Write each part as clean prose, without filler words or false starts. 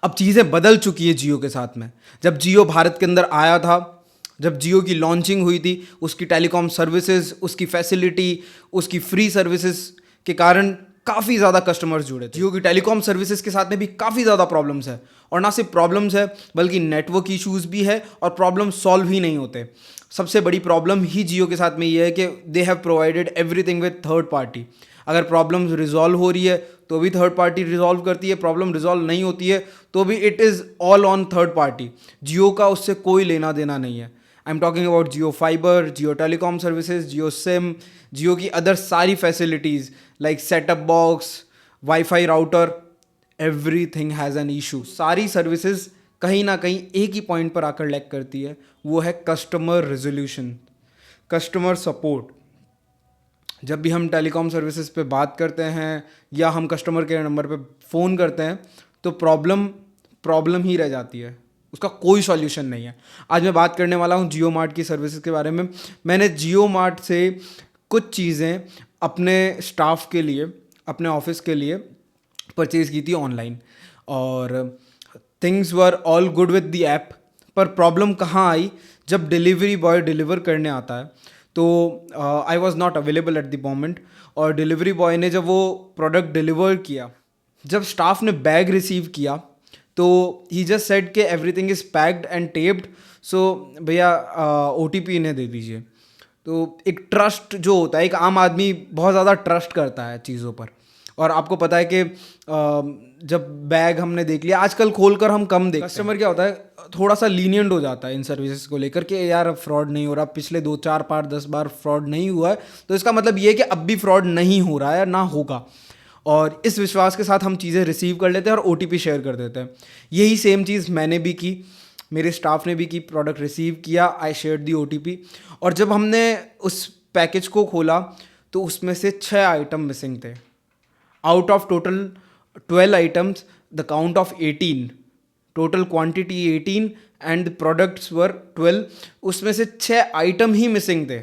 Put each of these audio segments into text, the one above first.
अब चीज़ें बदल चुकी है जियो के साथ में। जब जियो भारत के अंदर आया था, जब जियो की लॉन्चिंग हुई थी, उसकी टेलीकॉम सर्विसेज, उसकी फैसिलिटी, उसकी फ्री सर्विसेज के कारण काफ़ी ज़्यादा कस्टमर्स जुड़े थे। जियो की टेलीकॉम सर्विसेज के साथ में भी काफ़ी ज़्यादा प्रॉब्लम्स है, और ना सिर्फ प्रॉब्लम्स है बल्कि नेटवर्क इश्यूज भी है, और प्रॉब्लम सॉल्व ही नहीं होते। सबसे बड़ी प्रॉब्लम ही जियो के साथ में ये है कि they have provided everything with third party. अगर प्रॉब्लम रिजॉल्व हो रही है तो भी थर्ड पार्टी रिजॉल्व करती है, प्रॉब्लम रिजॉल्व नहीं होती है तो भी it is all on third party. Jio का उससे कोई लेना देना नहीं है। I am talking about Jio fiber, Jio telecom services, Jio SIM, Jio की अदर सारी facilities like setup box, WiFi router, everything has an issue. सारी सर्विसेज कहीं ना कहीं एक ही पॉइंट पर आकर लैग करती है, वो है कस्टमर रेजोल्यूशन, कस्टमर सपोर्ट। जब भी हम टेलीकॉम सर्विसेज पे बात करते हैं या हम कस्टमर केयर नंबर पे फ़ोन करते हैं तो प्रॉब्लम प्रॉब्लम ही रह जाती है, उसका कोई सॉल्यूशन नहीं है। आज मैं बात करने वाला हूँ जियो मार्ट की सर्विसेज के बारे में। मैंने जियो मार्ट से कुछ चीज़ें अपने स्टाफ के लिए, अपने ऑफिस के लिए परचेज़ की थी ऑनलाइन, और things were all good with the app. पर प्रॉब्लम कहाँ आई, जब डिलीवरी बॉय डिलीवर करने आता है तो I was not available at the moment, और डिलीवरी बॉय ने जब वो प्रोडक्ट डिलीवर किया, जब स्टाफ ने बैग रिसीव किया तो ही जस्ट सेड कि everything is packed and taped, so भैया OTP इन्हें दे दीजिए। तो एक ट्रस्ट जो होता है, एक आम आदमी बहुत ज़्यादा ट्रस्ट करता है चीज़ों पर, और आपको पता है कि जब बैग हमने देख लिया, आजकल खोलकर हम कम देखते हैं। कस्टमर क्या होता है, थोड़ा सा लीनियंट हो जाता है इन सर्विसेज को लेकर के, यार अब फ्रॉड नहीं हो रहा, पिछले 2 4 5 10 बार फ्रॉड नहीं हुआ है तो इसका मतलब ये है कि अब भी फ्रॉड नहीं हो रहा है, ना होगा। और इस विश्वास के साथ हम चीज़ें रिसीव कर लेते हैं और OTP शेयर कर देते हैं। यही सेम चीज़ मैंने भी की, मेरे स्टाफ ने भी की, प्रोडक्ट रिसीव किया, आई शेयर दी OTP। और जब हमने उस पैकेज को खोला तो उसमें से 6 आइटम मिसिंग थे। Out of total 12 items, the count of 18, total quantity 18 and the products were 12, उसमें से 6 आइटम ही मिसिंग थे।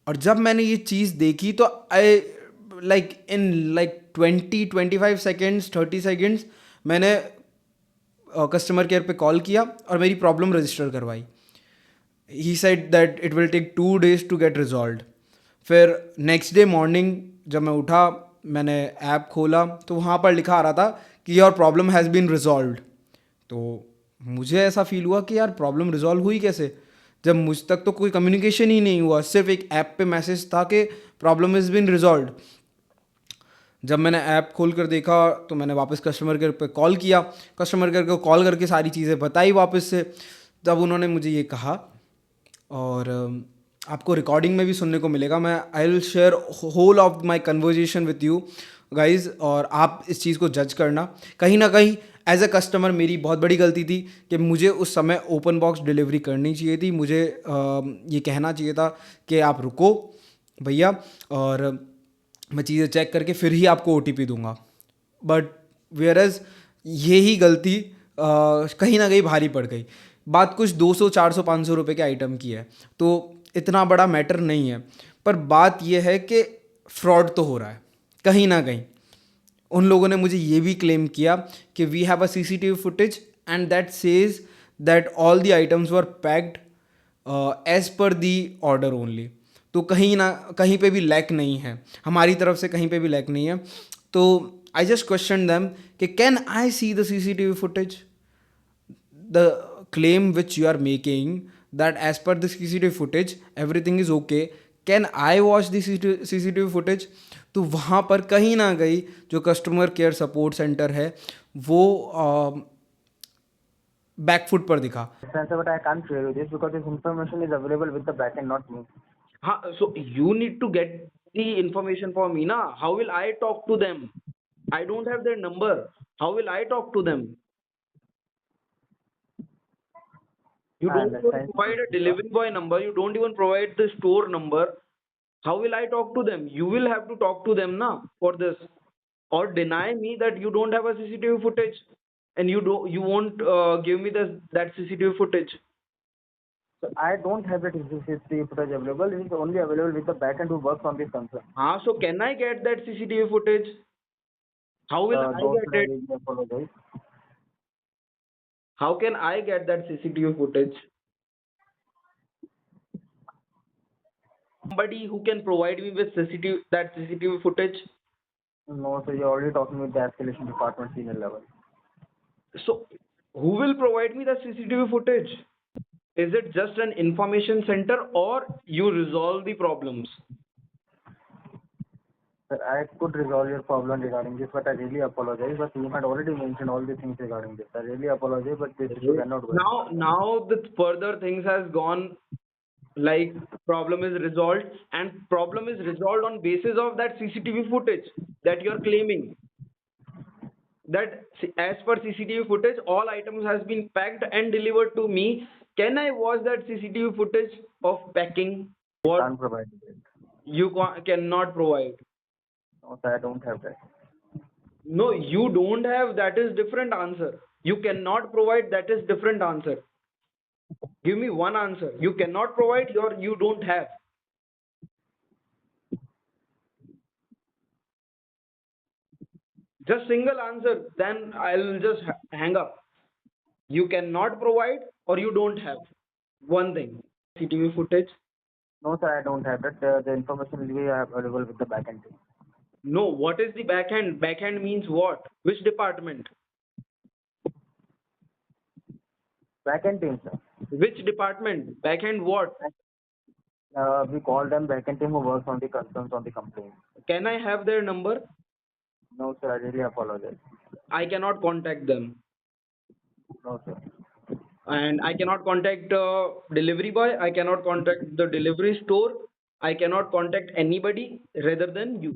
और जब मैंने ये चीज़ देखी तो आई लाइक 20 25 सेकेंड्स 30 सेकेंड्स मैंने कस्टमर केयर पे कॉल किया और मेरी प्रॉब्लम रजिस्टर करवाई। He said that it will take 2 days to get resolve. फिर नेक्स्ट डे मॉर्निंग जब मैं उठा, मैंने ऐप खोला तो वहाँ पर लिखा आ रहा था कि your problem has been resolved. तो मुझे ऐसा फील हुआ कि यार प्रॉब्लम रिजॉल्व हुई कैसे, जब मुझ तक तो कोई कम्युनिकेशन ही नहीं हुआ, सिर्फ एक ऐप पे मैसेज था कि प्रॉब्लम इज़ बीन रिजॉल्व्ड। जब मैंने ऐप खोल कर देखा तो मैंने वापस कस्टमर केयर पे कॉल किया, कस्टमर केयर को कॉल करके सारी चीज़ें बताई वापस से। तब उन्होंने मुझे ये कहा, और आपको रिकॉर्डिंग में भी सुनने को मिलेगा, मैं I will share whole of my conversation with you guys, और आप इस चीज़ को जज करना। कहीं ना कहीं एज अ कस्टमर मेरी बहुत बड़ी गलती थी कि मुझे उस समय ओपन बॉक्स डिलीवरी करनी चाहिए थी। मुझे ये कहना चाहिए था कि आप रुको भैया, और मैं चीज़ें चेक करके फिर ही आपको OTP दूंगा। बट वेयर एज यही गलती कहीं ना कहीं भारी पड़ गई। बात कुछ 200 400 500 रुपये के आइटम की है, तो इतना बड़ा मैटर नहीं है। पर बात यह है कि फ्रॉड तो हो रहा है कहीं ना कहीं। उन लोगों ने मुझे ये भी क्लेम किया कि we have a CCTV footage and that says that all the items were packed as per the order only. तो कहीं ना कहीं पे भी लैक नहीं है, हमारी तरफ से कहीं पे भी लैक नहीं है। तो आई जस्ट क्वेश्चन दैम कि can I see the CCTV footage, the claim which you are making that as per the CCTV footage everything is okay, can I watch the CCTV footage? तो वहाँ पर कहीं ना कहीं जो customer care support centre है वो back foot पर दिखा। Sir, but I can't share you this because this information is available with the backend, not me. हाँ, so you need to get the information for me ना, how will I talk to them? I don't have their number, how will I talk to them? You I don't even understand. provide a delivery boy number, you don't even provide the store number. How will I talk to them? You will have to talk to them na for this, or deny me that you don't have a CCTV footage, and you won't give me that CCTV footage. So I don't have the CCTV footage available. It is only available with the backend who works on this concern. So can I get that CCTV footage? How will I Those get should I it? really apologize. How can I get that CCTV footage? Somebody who can provide me with CCTV footage. No, sir, you're already talking with the escalation department senior level. So, who will provide me the CCTV footage? Is it just an information center or you resolve the problems? Sir, I could resolve your problem regarding this, but I really apologize. But you had already mentioned all the things regarding this. I really apologize, but this issue cannot go. Now the further things has gone, like problem is resolved, and problem is resolved on basis of that CCTV footage that you're claiming. That as per CCTV footage, all items has been packed and delivered to me. Can I watch that CCTV footage of packing? What Can't provide it. you cannot provide? No, sir, I don't have that. No, you don't have. That is different answer. You cannot provide. That is different answer. Give me one answer. You cannot provide or you don't have. Just single answer. Then I'll just hang up. You cannot provide or you don't have. One thing. CCTV footage. No, sir, I don't have that. The information will be available with the backend team. No. What is the backhand? Backhand means what? Which department? Backend team, sir. Which department? Backhand what? We call them backend team who works on the concerns on the complaint. Can I have their number? No, sir, I really apologize. I cannot contact them. No, sir. And I cannot contact delivery boy. I cannot contact the delivery store. I cannot contact anybody rather than you.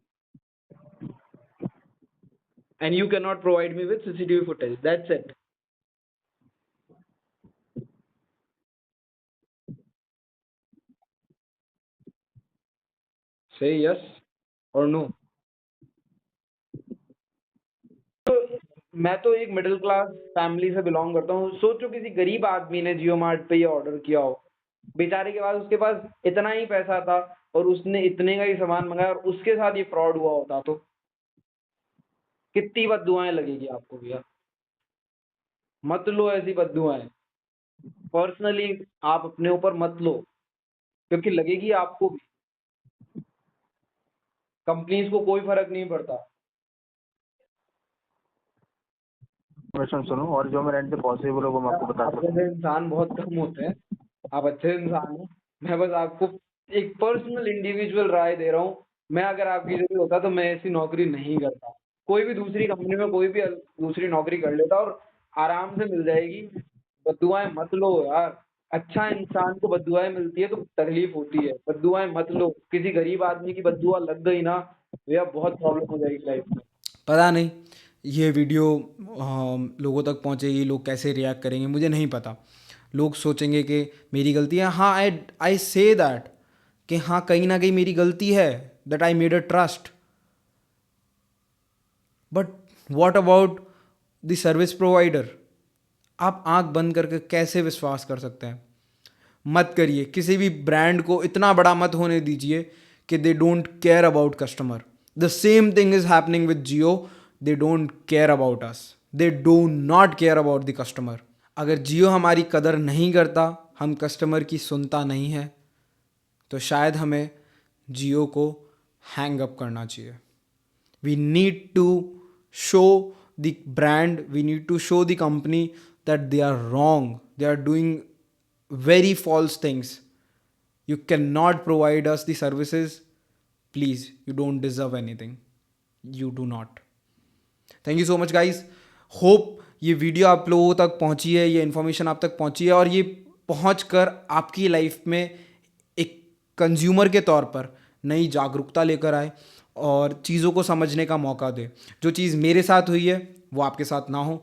And you cannot provide me with CCTV footage. That's it. Say yes or no. मैं तो एक middle class family से belong करता हूँ. सोचो किसी गरीब आदमी ने जियो मार्ट पे ये ऑर्डर किया हो, बेचारे के पास उसके पास इतना ही पैसा था और उसने इतने का ही सामान मंगाया और उसके साथ ये फ्रॉड हुआ होता तो कितनी बददुआएं लगेगी आपको भैया. मत लो ऐसी बददुआएं. पर्सनली आप अपने ऊपर मत लो क्योंकि लगेगी आपको भी. कंपनीज को कोई फर्क नहीं पड़ता. क्वेश्चन सुनो और जो मेरे एंड से पॉसिबल हो वो मैं आपको बता सकता हूँ. आपके इंसान बहुत कम होते हैं. आप अच्छे इंसान हो. मैं बस आपको एक पर्सनल इंडिविजुअल राय दे रहा हूँ. मैं अगर आपकी जगह होता तो मैं ऐसी नौकरी नहीं करता. कोई भी दूसरी कंपनी में कोई भी दूसरी नौकरी कर लेता और आराम से मिल जाएगी. बददुआएं मत लो यार. अच्छा इंसान को बददुआएं मिलती है तो तकलीफ होती है. बददुआएं मत लो. किसी गरीब आदमी की बददुआ लग गई ना भैया बहुत प्रॉब्लम हो जाएगी लाइफ में. पता नहीं ये वीडियो लोगों तक पहुंचेगी, लोग कैसे रिएक्ट करेंगे मुझे नहीं पता. लोग सोचेंगे कि मेरी गलती है. हाँ, आई से दैट कि हाँ कहीं ना कहीं मेरी गलती है, that I made a trust. But what about the service provider? आप आंख बंद करके कैसे विश्वास कर सकते हैं? मत करिए. किसी भी ब्रांड को इतना बड़ा मत होने दीजिए कि they don't care about customer. The same thing is happening with Jio. They don't care about us. They do not care about the customer. अगर जियो हमारी कदर नहीं करता, हम कस्टमर की सुनता नहीं है, तो शायद हमें जियो को हैंग अप करना चाहिए. We need to show the brand, we need to show the company that they are wrong, they are doing very false things. You cannot provide us the services. Please, you don't deserve anything. You do not. Thank you so much guys. Hope ये video आप लोगों तक पहुंची है, ये information आप तक पहुंची है और ये पहुंच कर आपकी लाइफ में एक कंज्यूमर के तौर पर नई जागरूकता लेकर आए और चीज़ों को समझने का मौका दे. जो चीज़ मेरे साथ हुई है वो आपके साथ ना हो.